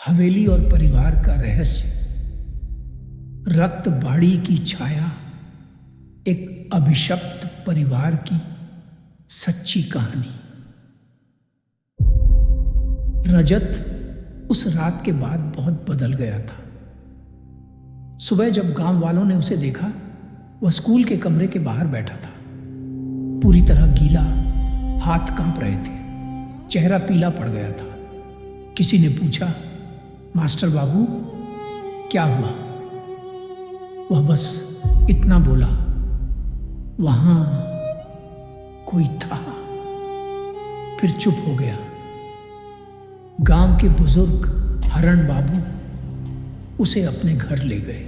हवेली और परिवार का रहस्य, रक्त बाड़ी की छाया, एक अभिशप्त परिवार की सच्ची कहानी। रजत उस रात के बाद बहुत बदल गया था। सुबह जब गांव वालों ने उसे देखा, वह स्कूल के कमरे के बाहर बैठा था, पूरी तरह गीला, हाथ कांप रहे थे, चेहरा पीला पड़ गया था। किसी ने पूछा, मास्टर बाबू क्या हुआ? वह बस इतना बोला, वहां कोई था। फिर चुप हो गया। गांव के बुजुर्ग हरण बाबू उसे अपने घर ले गए।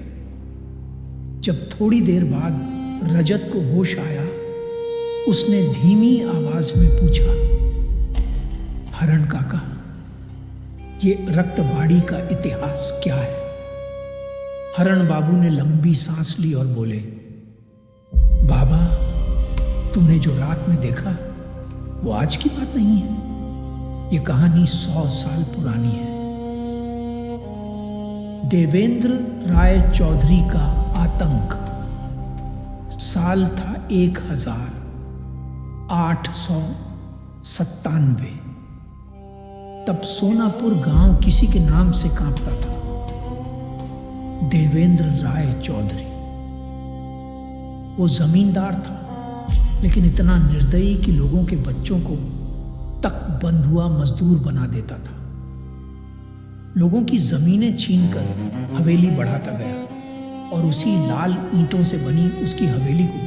जब थोड़ी देर बाद रजत को होश आया, उसने धीमी आवाज में पूछा, हरण काका, ये रक्तबाड़ी का इतिहास क्या है? हरण बाबू ने लंबी सांस ली और बोले, बाबा, तूने जो रात में देखा वो आज की बात नहीं है। ये कहानी 100 साल पुरानी है। देवेंद्र राय चौधरी का आतंक। साल था 1897। तब सोनापुर गांव किसी के नाम से कांपता था, देवेंद्र राय चौधरी। वो जमींदार था, लेकिन इतना निर्दयी कि लोगों के बच्चों को तक बंधुआ मजदूर बना देता था। लोगों की जमीनें छीनकर हवेली बढ़ाता गया और उसी लाल ईंटों से बनी उसकी हवेली को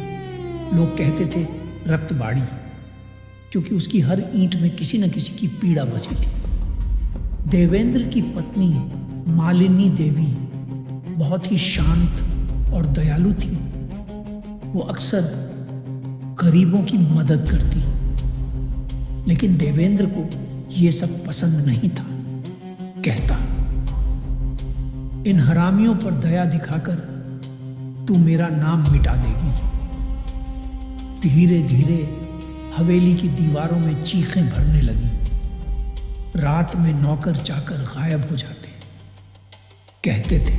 लोग कहते थे रक्तबाड़ी, क्योंकि उसकी हर ईंट में किसी न किसी की पीड़ा बसी थी। देवेंद्र की पत्नी मालिनी देवी बहुत ही शांत और दयालु थी। वो अक्सर गरीबों की मदद करती, लेकिन देवेंद्र को यह सब पसंद नहीं था। कहता, इन हरामियों पर दया दिखाकर तू मेरा नाम मिटा देगी। धीरे धीरे हवेली की दीवारों में चीखें भरने लगी। रात में नौकर चाकर गायब हो जाते। कहते थे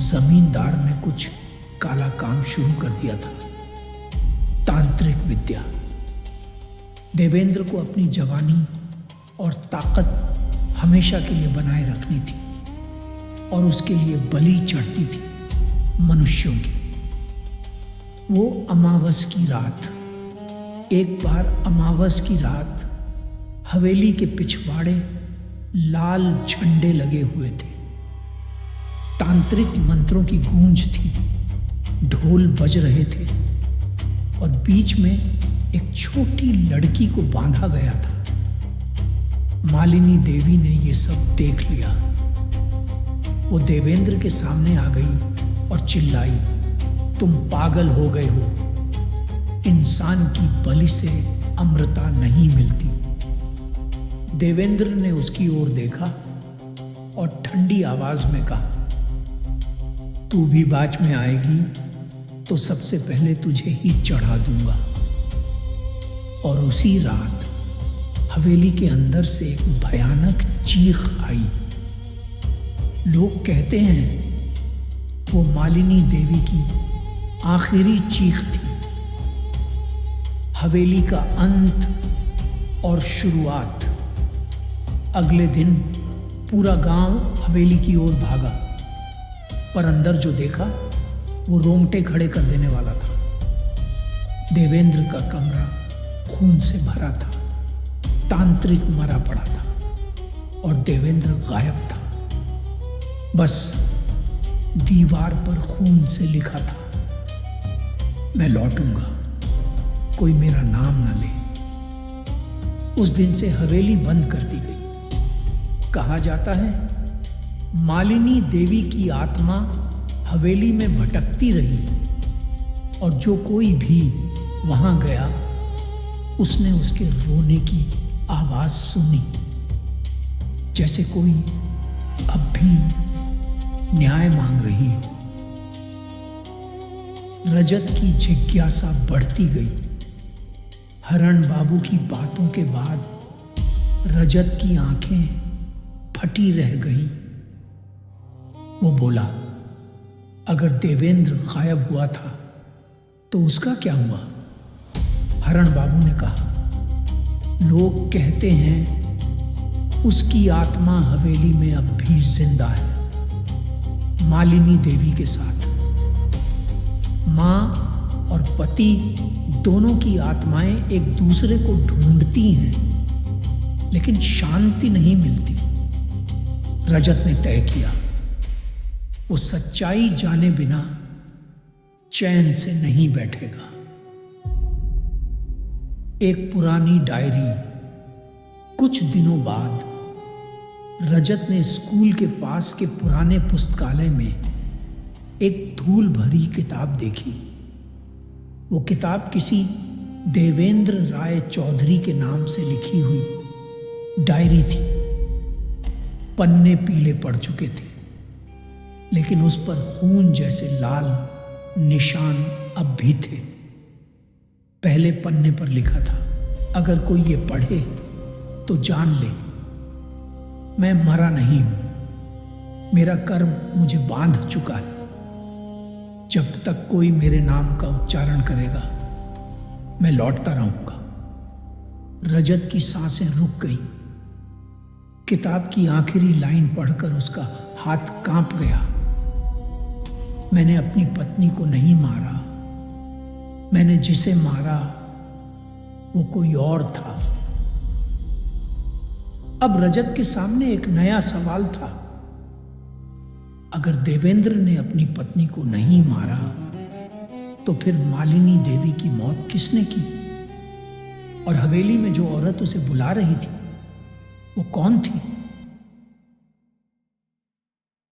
जमींदार ने कुछ काला काम शुरू कर दिया था, तांत्रिक विद्या। देवेंद्र को अपनी जवानी और ताकत हमेशा के लिए बनाए रखनी थी और उसके लिए बलि चढ़ती थी मनुष्यों की। वो अमावस की रात, एक बार अमावस की रात हवेली के पिछवाड़े लाल झंडे लगे हुए थे। तांत्रिक मंत्रों की गूंज थी, ढोल बज रहे थे और बीच में एक छोटी लड़की को बांधा गया था। मालिनी देवी ने यह सब देख लिया। वो देवेंद्र के सामने आ गई और चिल्लाई, तुम पागल हो गए हो। इंसान की बलि से अमृता नहीं मिलती। देवेंद्र ने उसकी ओर देखा और ठंडी आवाज में कहा, तू भी बाज में आएगी तो सबसे पहले तुझे ही चढ़ा दूंगा। और उसी रात हवेली के अंदर से एक भयानक चीख आई। लोग कहते हैं वो मालिनी देवी की आखिरी चीख थी। हवेली का अंत और शुरुआत। अगले दिन पूरा गांव हवेली की ओर भागा, पर अंदर जो देखा वो रोंगटे खड़े कर देने वाला था। देवेंद्र का कमरा खून से भरा था, तांत्रिक मरा पड़ा था और देवेंद्र गायब था। बस दीवार पर खून से लिखा था, मैं लौटूंगा, कोई मेरा नाम ना ले। उस दिन से हवेली बंद कर दी गई। कहा जाता है मालिनी देवी की आत्मा हवेली में भटकती रही और जो कोई भी वहां गया उसने उसके रोने की आवाज सुनी, जैसे कोई अब भी न्याय मांग रही हो। रजत की जिज्ञासा बढ़ती गई। हरण बाबू की बातों के बाद रजत की आंखें फटी रह गईं। वो बोला, अगर देवेंद्र गायब हुआ था तो उसका क्या हुआ? हरण बाबू ने कहा, लोग कहते हैं उसकी आत्मा हवेली में अब भी जिंदा है, मालिनी देवी के साथ। मां और पति दोनों की आत्माएं एक दूसरे को ढूंढती हैं, लेकिन शांति नहीं मिलती। रजत ने तय किया, वो सच्चाई जाने बिना चैन से नहीं बैठेगा। एक पुरानी डायरी। कुछ दिनों बाद रजत ने स्कूल के पास के पुराने पुस्तकालय में एक धूल भरी किताब देखी। वो किताब किसी देवेंद्र राय चौधरी के नाम से लिखी हुई डायरी थी। पन्ने पीले पड़ चुके थे, लेकिन उस पर खून जैसे लाल निशान अब भी थे। पहले पन्ने पर लिखा था, अगर कोई ये पढ़े तो जान ले, मैं मरा नहीं हूं, मेरा कर्म मुझे बांध चुका है। जब तक कोई मेरे नाम का उच्चारण करेगा, मैं लौटता रहूंगा। रजत की सांसें रुक गईं। किताब की आखिरी लाइन पढ़कर उसका हाथ कांप गया। मैंने अपनी पत्नी को नहीं मारा, मैंने जिसे मारा वो कोई और था। अब रजत के सामने एक नया सवाल था। अगर देवेंद्र ने अपनी पत्नी को नहीं मारा, तो फिर मालिनी देवी की मौत किसने की? और हवेली में जो औरत उसे बुला रही थी, वो कौन थी?